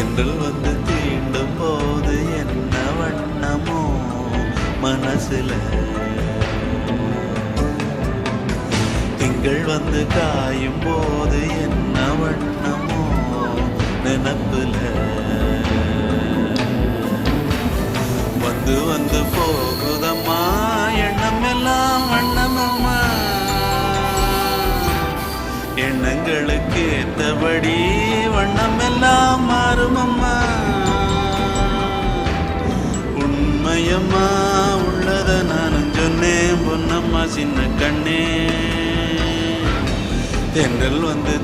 தென்றல் வந்து தீண்டும் போது என்ன வண்ணமோ மனசுல, திங்கள் வந்து காயும் போது என்ன வண்ணமோ நினப்புல, வந்து வந்து போகுதம்மா எண்ணம் எல்லாம் வண்ணமம்மா, எண்ணங்களுக்கு ஏற்றபடி வண்ணம் எல்லாம் மாறுமம்மா. உண்மையம்மா உள்ளத நானும் சொன்னேன் பொன்னம்மா சின்ன கண்ணே. தென்றல் வந்து